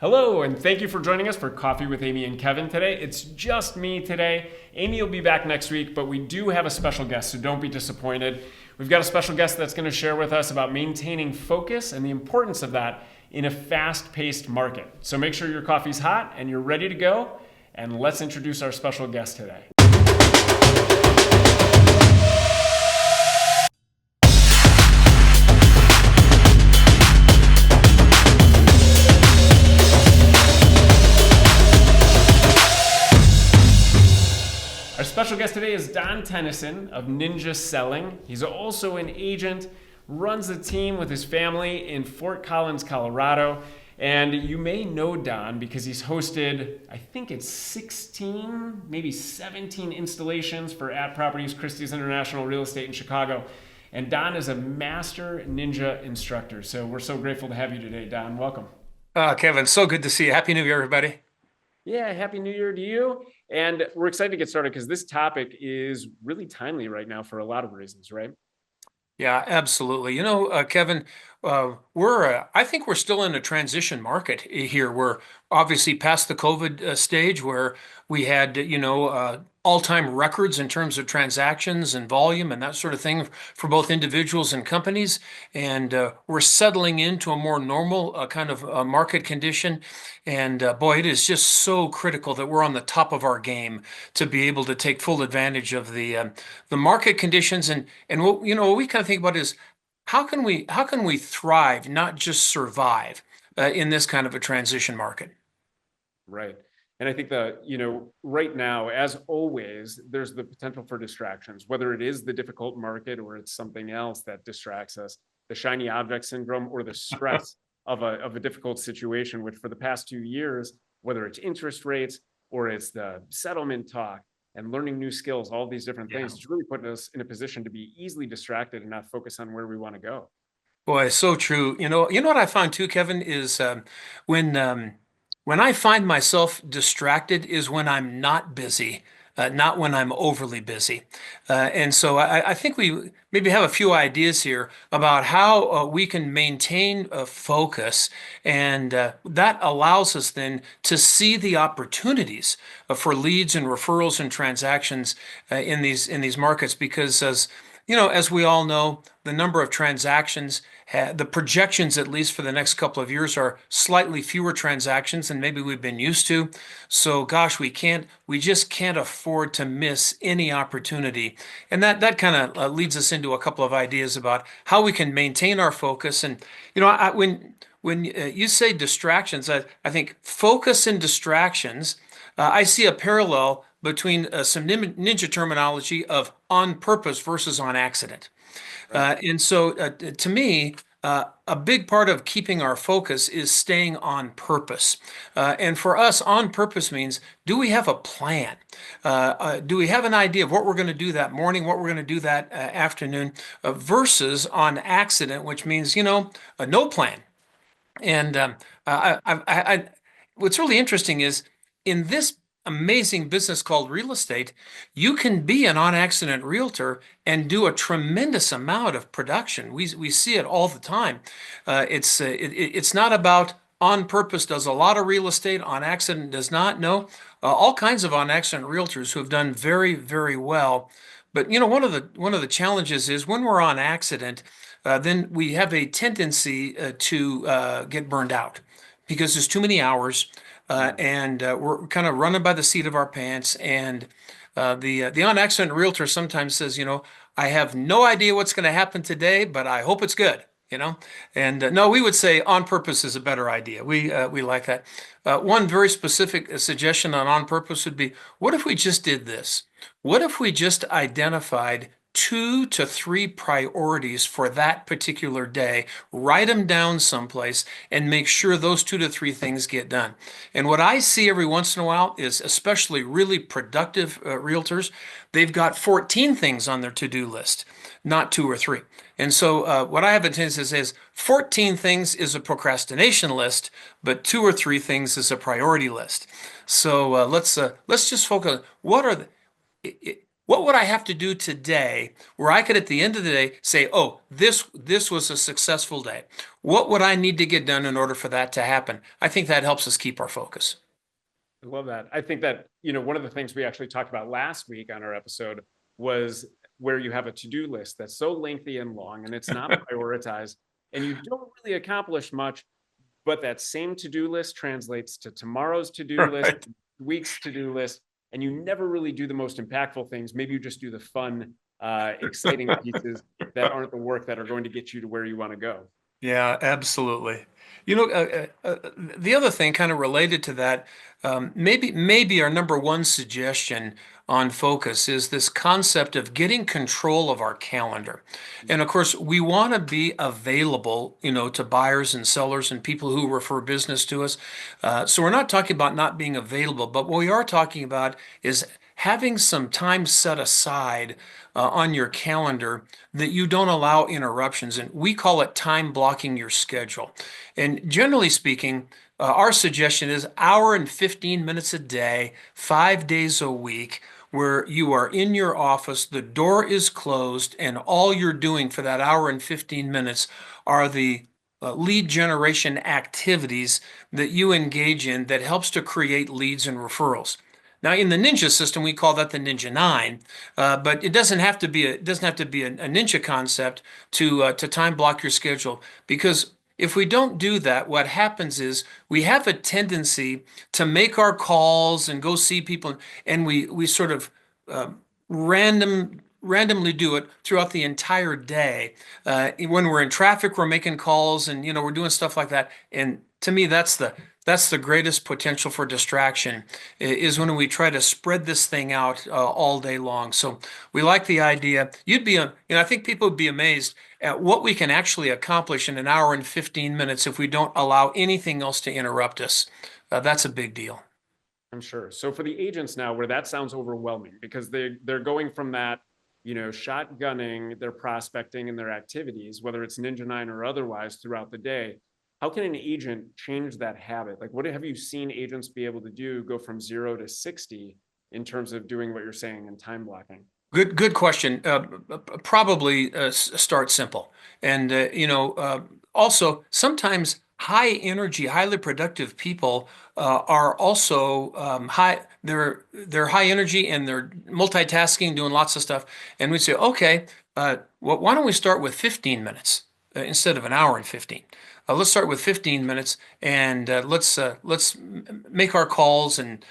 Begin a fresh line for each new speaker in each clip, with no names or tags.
Hello, and thank you for joining us for Coffee with Amy and Kevin today. It's just me today. Amy will be back next week, but we do have a special guest, so don't be disappointed. We've got a special guest that's going to share with us about maintaining focus and the importance of that in a fast-paced market. So make sure your coffee's hot and you're ready to go, and let's introduce our special guest today. Our special guest today is Don Tennessen of Ninja Selling. He's also an agent, runs a team with his family in Fort Collins, Colorado. And you may know Don because he's hosted, I think it's 16, maybe 17 installations for at Properties, Christie's International Real Estate in Chicago. And Don is a master ninja instructor. So we're so grateful to have you today, Don. Welcome.
Kevin, so good to see you. Happy New Year, everybody.
Yeah, Happy New Year to you. And we're excited to get started because this topic is really timely right now for a lot of reasons, right?
Yeah, absolutely. Kevin, I think we're still in a transition market here. We're obviously past the COVID stage where we had, all-time records in terms of transactions and volume and that sort of thing for both individuals and companies. And we're settling into a more normal kind of market condition. And boy, it is just so critical that we're on the top of our game to be able to take full advantage of the market conditions. And what we kind of think about is how can we thrive, not just survive in this kind of a transition market?
Right. And I think right now, as always, there's the potential for distractions, whether it is the difficult market or it's something else that distracts us, the shiny object syndrome or the stress of a difficult situation, which for the past 2 years, whether it's interest rates or it's the settlement talk and learning new skills, all these different things, it's really putting us in a position to be easily distracted and not focus on where we want to go.
Boy, so true. You know what I found too, Kevin, is when I find myself distracted is when I'm not busy, not when I'm overly busy. And so I think we maybe have a few ideas here about how we can maintain focus, and that allows us then to see the opportunities for leads and referrals and transactions in these markets. Because as we all know, the number of transactions, the projections, at least for the next couple of years, are slightly fewer transactions than maybe we've been used to. So, gosh, we just can't afford to miss any opportunity. And that kind of leads us into a couple of ideas about how we can maintain our focus. And, when you say distractions, I think focus and distractions, I see a parallel between some ninja terminology of on purpose versus on accident. And so to me, a big part of keeping our focus is staying on purpose. And for us, on purpose means, do we have a plan? Do we have an idea of what we're going to do that morning, what we're going to do that afternoon, versus on accident, which means, no plan. And what's really interesting is in this amazing business called real estate, you can be an on-accident realtor and do a tremendous amount of production. We see it all the time. It's not about on purpose does a lot of real estate, on accident does not. No, all kinds of on-accident realtors who have done very, very well. But one of the challenges is when we're on accident, then we have a tendency to get burned out because there's too many hours. And we're kind of running by the seat of our pants. And the on-accident realtor sometimes says, I have no idea what's going to happen today, but I hope it's good. And no, we would say on purpose is a better idea. We like that. One very specific suggestion on purpose would be, what if we just did this? What if we just identified 2 to 3 priorities for that particular day, write them down someplace, and make sure those 2 to 3 things get done. And what I see every once in a while is, especially really productive realtors, they've got 14 things on their to-do list, not 2 or 3. And so what I have a tendency to say is 14 things is a procrastination list, but 2 or 3 things is a priority list. So let's just focus. What would I have to do today where I could at the end of the day say, oh, this was a successful day? What would I need to get done in order for that to happen? I think that helps us keep our focus.
I love that. I think that, one of the things we actually talked about last week on our episode was where you have a to-do list that's so lengthy and long and it's not prioritized and you don't really accomplish much, but that same to-do list translates to tomorrow's to-do list,
Right.
week's to-do list, and you never really do the most impactful things. Maybe you just do the fun, exciting pieces that aren't the work that are going to get you to where you want to go.
Yeah, absolutely. The other thing kind of related to that, maybe our number one suggestion on focus is this concept of getting control of our calendar. And of course, we want to be available, to buyers and sellers and people who refer business to us. So we're not talking about not being available, but what we are talking about is having some time set aside on your calendar that you don't allow interruptions. And we call it time blocking your schedule. And generally speaking, our suggestion is hour and 15 minutes a day, 5 days a week, where you are in your office, the door is closed, and all you're doing for that hour and 15 minutes are the lead generation activities that you engage in that helps to create leads and referrals. Now, in the Ninja system, we call that the Ninja 9, but it doesn't have to be a Ninja concept to time block your schedule, because if we don't do that, what happens is we have a tendency to make our calls and go see people, and we sort of uh, randomly do it throughout the entire day. When we're in traffic, we're making calls and we're doing stuff like that. And to me, that's the greatest potential for distraction is when we try to spread this thing out all day long. So we like the idea. I think people would be amazed at what we can actually accomplish in an hour and 15 minutes if we don't allow anything else to interrupt us. That's a big deal.
I'm sure. So for the agents now, where that sounds overwhelming because they're going from that, shotgunning their prospecting and their activities, whether it's Ninja 9 or otherwise throughout the day, how can an agent change that habit? Like, what have you seen agents be able to do, go from 0 to 60 in terms of doing what you're saying in time blocking?
Good question. Probably start simple. And, also sometimes high energy, highly productive people are also they're high energy and they're multitasking, doing lots of stuff. And we say, okay, well, why don't we start with 15 minutes instead of an hour and 15? Let's start with 15 minutes and let's make our calls and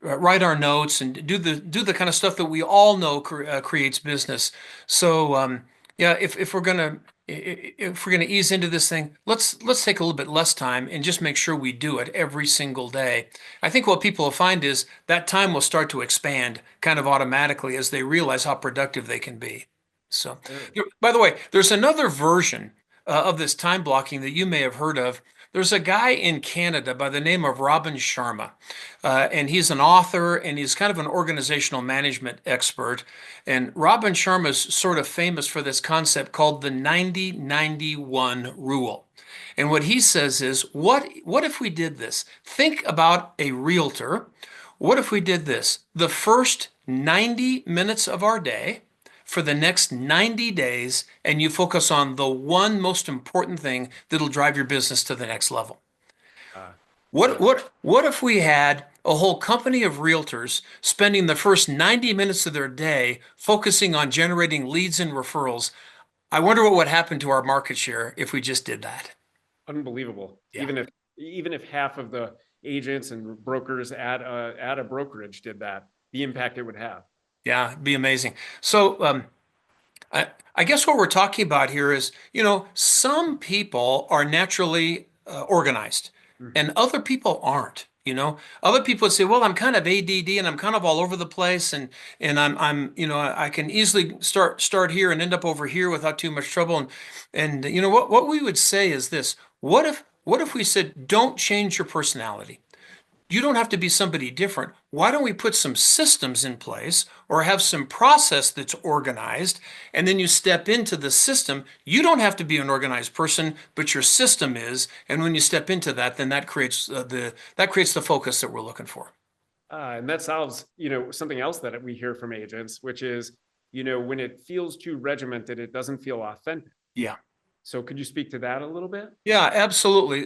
write our notes and do the kind of stuff that we all know creates business. So yeah, if we're gonna ease into this thing, let's take a little bit less time and just make sure we do it every single day. I think what people will find is that time will start to expand kind of automatically as they realize how productive they can be. So,
Sure.
by the way, there's another version of this time blocking that you may have heard of. There's a guy in Canada by the name of Robin Sharma, and he's an author and he's kind of an organizational management expert. And Robin Sharma is sort of famous for this concept called the 90-91 rule. And what he says is, what if we did this? Think about a realtor. What if we did this? The first 90 minutes of our day for the next 90 days, and you focus on the one most important thing that'll drive your business to the next level.
Uh,
What
yeah.
what what if we had a whole company of realtors spending the first 90 minutes of their day focusing on generating leads and referrals? I wonder what would happen to our market share if we just did that.
Unbelievable.
Yeah.
Even if half of the agents and brokers at a brokerage did that, the impact it would have.
Yeah, it'd be amazing. So, I guess what we're talking about here is, some people are naturally organized
Mhm.
and other people aren't. Other people would say, well, I'm kind of ADD and I'm kind of all over the place and I can easily start here and end up over here without too much trouble. And what we would say is this: what if we said, don't change your personality? You don't have to be somebody different. Why don't we put some systems in place or have some process that's organized, and then you step into the system? You don't have to be an organized person, but your system is. And when you step into that, then that creates the focus that we're looking for.
And that solves, something else that we hear from agents, which is, when it feels too regimented, it doesn't feel authentic.
Yeah.
So could you speak to that a little bit?
Yeah, absolutely.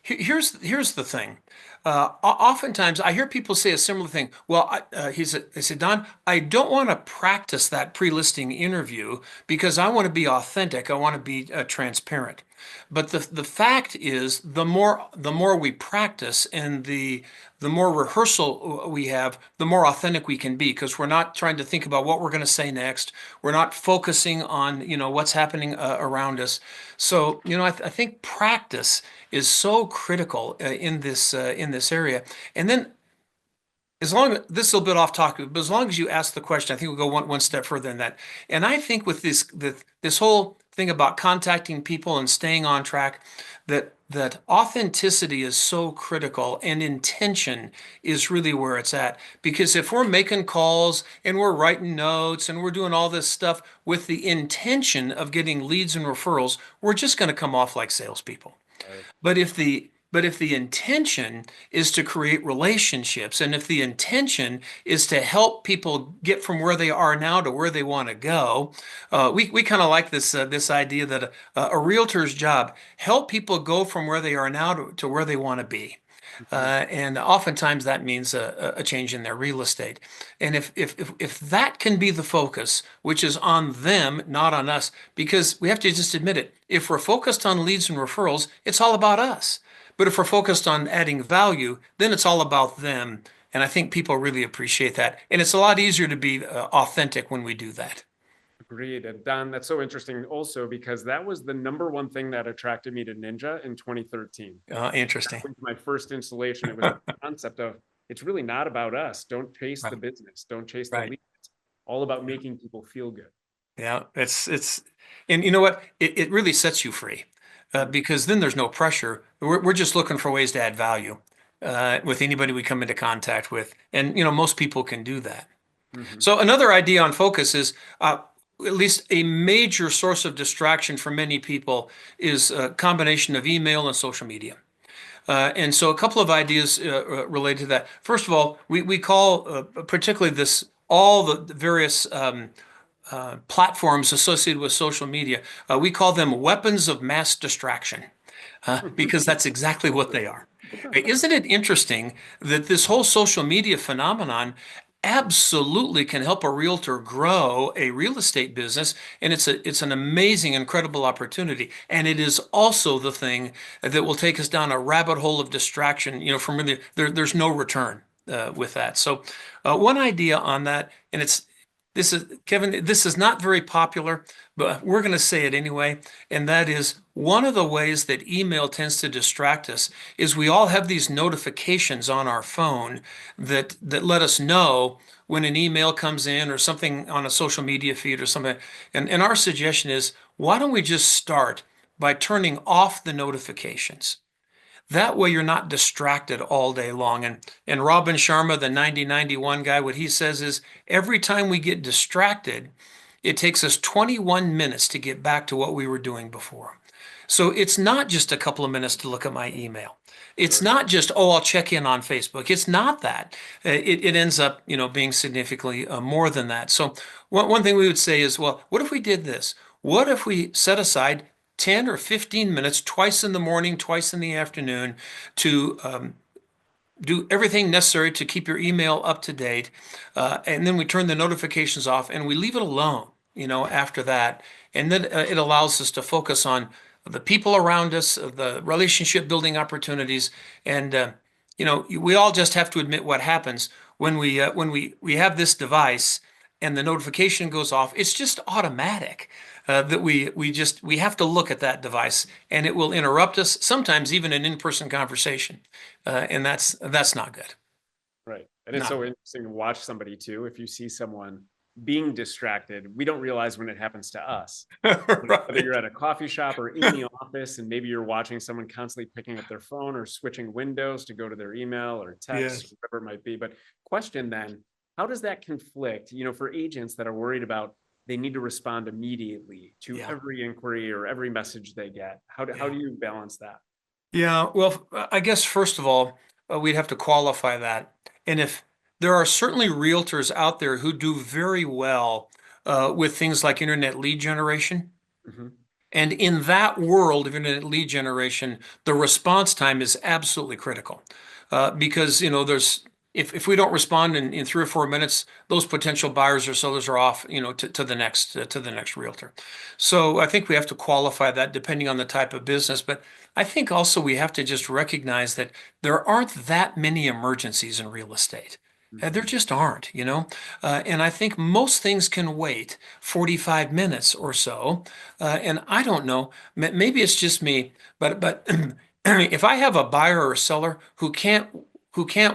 Here's the thing. Oftentimes, I hear people say a similar thing. Well, they said, Don, I don't want to practice that pre-listing interview because I want to be authentic. I want to be transparent. But the fact is, the more we practice and the more rehearsal we have, the more authentic we can be because we're not trying to think about what we're going to say next. We're not focusing on, what's happening around us. So, I think practice is so critical in this area. And then, as long this is a bit off topic, but as long as you ask the question, I think we'll go one step further than that. And I think with this whole thing about contacting people and staying on track, that authenticity is so critical and intention is really where it's at. Because if we're making calls and we're writing notes and we're doing all this stuff with the intention of getting leads and referrals, we're just going to come off like salespeople.
Right.
But if the intention is to create relationships, and if the intention is to help people get from where they are now to where they want to go, we kind of like this idea that a realtor's job help people go from where they are now to where they want to be.
Mhm.
And oftentimes that means a change in their real estate. And if that can be the focus, which is on them, not on us, because we have to just admit it, if we're focused on leads and referrals, it's all about us. But if we're focused on adding value, then it's all about them. And I think people really appreciate that. And it's a lot easier to be authentic when we do that.
Agreed. And Don, that's so interesting also because that was the number one thing that attracted me to Ninja in 2013.
Interesting.
Went to my first installation, it was the concept of it's really not about us. Don't chase the
Right.
business. Don't chase the
Right.
lead. It's all about making people feel good.
Yeah, and you know what? It really sets you free
Mhm.
because then there's no pressure. We're just looking for ways to add value with anybody we come into contact with, and most people can do that.
Mhm.
So another idea on focus is at least a major source of distraction for many people is a combination of email and social media. And so a couple of ideas related to that. First of all, we call particularly this all the various platforms associated with social media. We call them weapons of mass distraction because that's exactly what they are. Isn't it interesting that this whole social media phenomenon absolutely can help a realtor grow a real estate business, and it's an amazing, incredible opportunity. And it is also the thing that will take us down a rabbit hole of distraction. From really there's no return with that. So one idea on that, and this is Kevin, this is not very popular, but we're going to say it anyway. And that is one of the ways that email tends to distract us is we all have these notifications on our phone that let us know when an email comes in or something on a social media feed or something. And our suggestion is, why don't we just start by turning off the notifications? That way you're not distracted all day long. And Robin Sharma, the 9091 guy, what he says is every time we get distracted, it takes us 21 minutes to get back to what we were doing before. So it's not just a couple of minutes to look at my email. It's
Sure.
not just, oh, I'll check in on Facebook. It's not that. It ends up, being significantly more than that. So one thing we would say is, well, what if we did this? What if we set aside 10 or 15 minutes twice in the morning, twice in the afternoon to do everything necessary to keep your email up to date. And then we turn the notifications off and we leave it alone, after that. And then it allows us to focus on the people around us, the relationship building opportunities. And, we all just have to admit what happens when we have this device and the notification goes off. It's just automatic that we have to look at that device and it will interrupt us, sometimes even an in-person conversation. And that's not good.
Right. And it's
Not
so interesting to watch somebody too. If you see someone being distracted, we don't realize when it happens to us. Whether
right.
you're at a coffee shop or in the office, and maybe you're watching someone constantly picking up their phone or switching windows to go to their email or text,
Yes.
whatever it might be. But question then, how does that conflict, for agents that are worried about they need to respond immediately to
Yeah.
every inquiry or every message they get? How
Yeah.
do you balance that?
Yeah. Well, I guess first of all, we'd have to qualify that. And if there are certainly realtors out there who do very well with things like internet lead generation.
Mhm.
And in that world of internet lead generation, the response time is absolutely critical. Because, there's if we don't respond in 3 or 4 minutes, those potential buyers or sellers are off, to the next realtor. So I think we have to qualify that depending on the type of business. But I think also we have to just recognize that there aren't that many emergencies in real estate. There
Mhm.
just aren't. And I think most things can wait 45 minutes or so. And I don't know, maybe it's just me, but if I have a buyer or seller who can't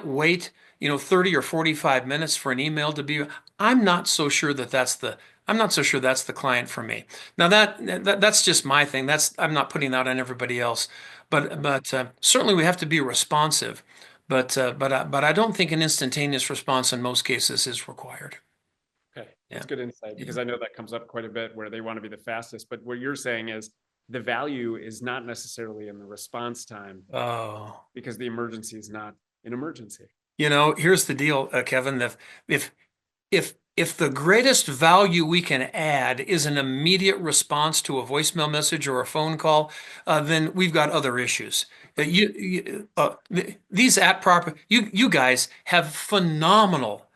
wait, 30 or 45 minutes for an email to be, I'm not so sure that I'm not so sure that's the client for me. Now that's just my thing. I'm not putting that on everybody else, but certainly we have to be responsive. But I don't think an instantaneous response in most cases is required.
Okay,
Yeah.
that's good insight
Yeah.
because I know that comes up quite a bit where they want to be the fastest. But what you're saying is the value is not necessarily in the response time
Oh.
because the emergency is not an emergency.
Here's the deal, Kevin. If if the greatest value we can add is an immediate response to a voicemail message or a phone call, then we've got other issues. These you guys have phenomenal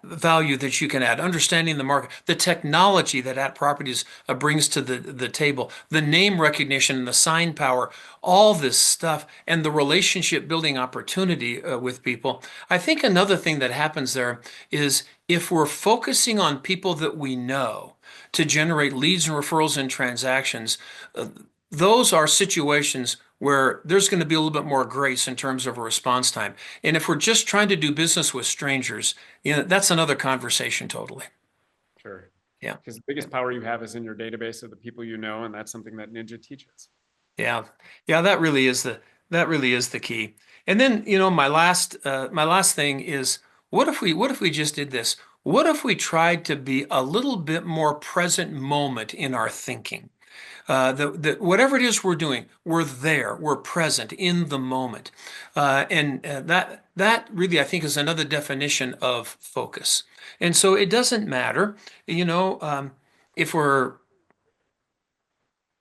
value that you can add. Understanding the market, the technology that At Properties brings to the table, the name recognition and the sign power, all this stuff, and the relationship building opportunity with people. I think another thing that happens there is if we're focusing on people that we know to generate leads and referrals and transactions, those are situations where there's going to be a little bit more grace in terms of a response time. And if we're just trying to do business with strangers, that's another conversation totally.
Sure.
Yeah.
Because the biggest power you have is in your database of the people you know, and that's something that Ninja teaches.
Yeah. Yeah, that really is the key. And then, my last thing is what if we just did this? What if we tried to be a little bit more present moment in our thinking? That whatever it is we're doing, we're there, we're present in the moment. And that really, I think, is another definition of focus. And so it doesn't matter, if we're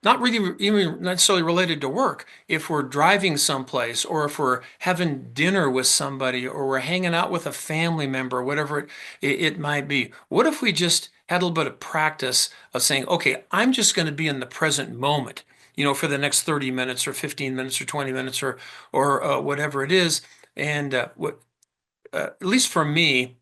not really even necessarily related to work. If we're driving someplace, or if we're having dinner with somebody, or we're hanging out with a family member, whatever it might be, what if we just had a little bit of practice of saying, okay, I'm just going to be in the present moment, for the next 30 minutes or 15 minutes or 20 minutes or whatever it is. And at least for me,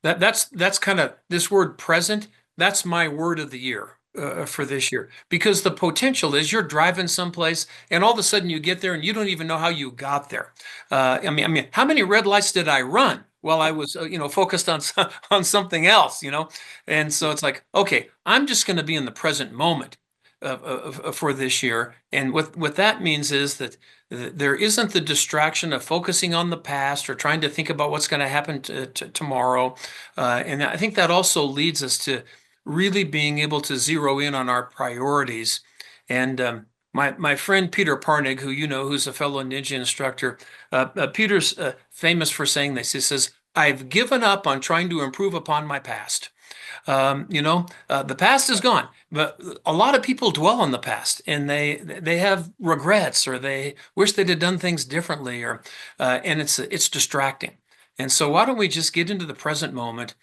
that's kind of this word present. That's my word of the year for this year, because the potential is you're driving someplace and all of a sudden you get there and you don't even know how you got there. I mean, how many red lights did I run while I was, focused on on something else, And so it's like, okay, I'm just going to be in the present moment for this year, and what that means is that there isn't the distraction of focusing on the past or trying to think about what's going to happen tomorrow. And I think that also leads us to really being able to zero in on our priorities. And my friend Peter Parnig, who who's a fellow ninja instructor, Peter's famous for saying this. He says, "I've given up on trying to improve upon my past." The past is gone, but a lot of people dwell on the past and they have regrets, or they wish they'd have done things differently, and it's distracting. And so why don't we just get into the present moment,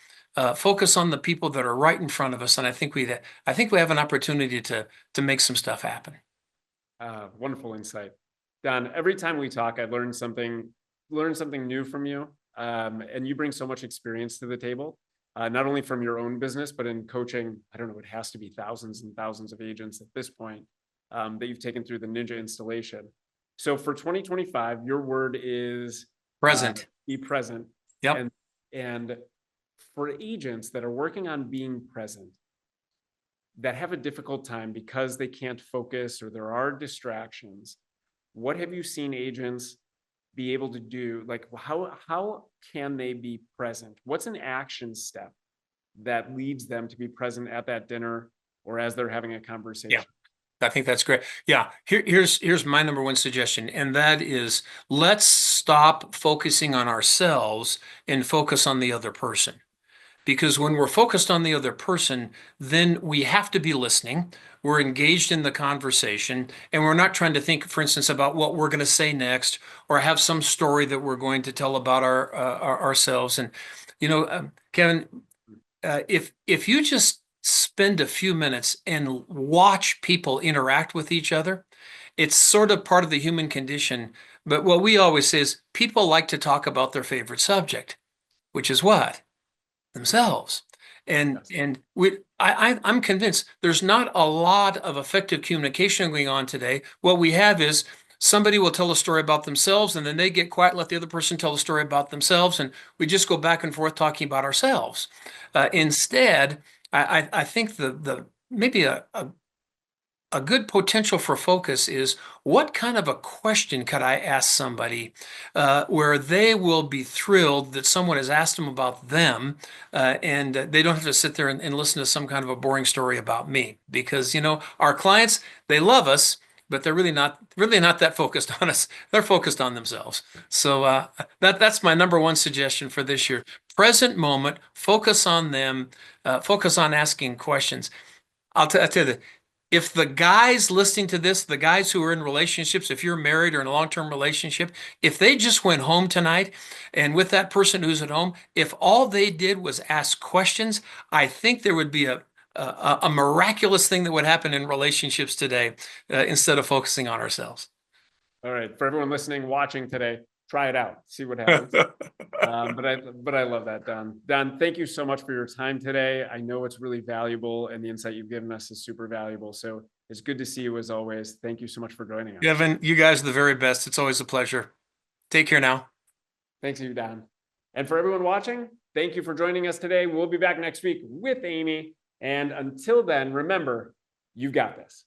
focus on the people that are right in front of us, and I think we have an opportunity to make some stuff happen.
Wonderful insight. Don, every time we talk, I learn something new from you. And you bring so much experience to the table, not only from your own business, but in coaching. I don't know, it has to be thousands and thousands of agents at this point, that you've taken through the Ninja installation. So for 2025, your word is
Present.
be present.
Yep.
And for agents that are working on being present, that have a difficult time because they can't focus or there are distractions, what have you seen agents be able to do? Like, how can they be present? What's an action step that leads them to be present at that dinner or as they're having a
Yeah.
conversation?
I think that's great. Yeah, here's my number one suggestion, and that is let's stop focusing on ourselves and focus on the other person. Because when we're focused on the other person, then we have to be listening. We're engaged in the conversation, and we're not trying to think, for instance, about what we're going to say next or have some story that we're going to tell about ourselves. And Kevin, if you just spend a few minutes and watch people interact with each other, it's sort of part of the human condition. But what we always say is people like to talk about their favorite subject, which is what? Themselves. And
Yes.
and I'm convinced there's not a lot of effective communication going on today. What we have is somebody will tell a story about themselves, and then they get quiet, let the other person tell a story about themselves, and we just go back and forth talking about ourselves. Instead, I think the maybe a good potential for focus is what kind of a question could I ask somebody where they will be thrilled that someone has asked them about them, and they don't have to sit there and listen to some kind of a boring story about me. Because our clients, they love us, but they're really not that focused on us. They're focused on themselves. So that's my number one suggestion for this year. Present moment, focus on them, focus on asking questions. I'll tell you, if the guys listening to this, the guys who are in relationships, if you're married or in a long-term relationship, if they just went home tonight and with that person who's at home, if all they did was ask questions, I think there would be a miraculous thing that would happen in relationships today instead of focusing on ourselves.
All right, for everyone listening, watching today, try it out, see what happens. But I love that, Don. Don, thank you so much for your time today. I know it's really valuable, and the insight you've given us is super valuable. So it's good to see you as always. Thank you so much for joining us.
Kevin, you guys are the very best. It's always a pleasure. Take care now.
Thanks you, Don. And for everyone watching, thank you for joining us today. We'll be back next week with Amy. And until then, remember, you've got this.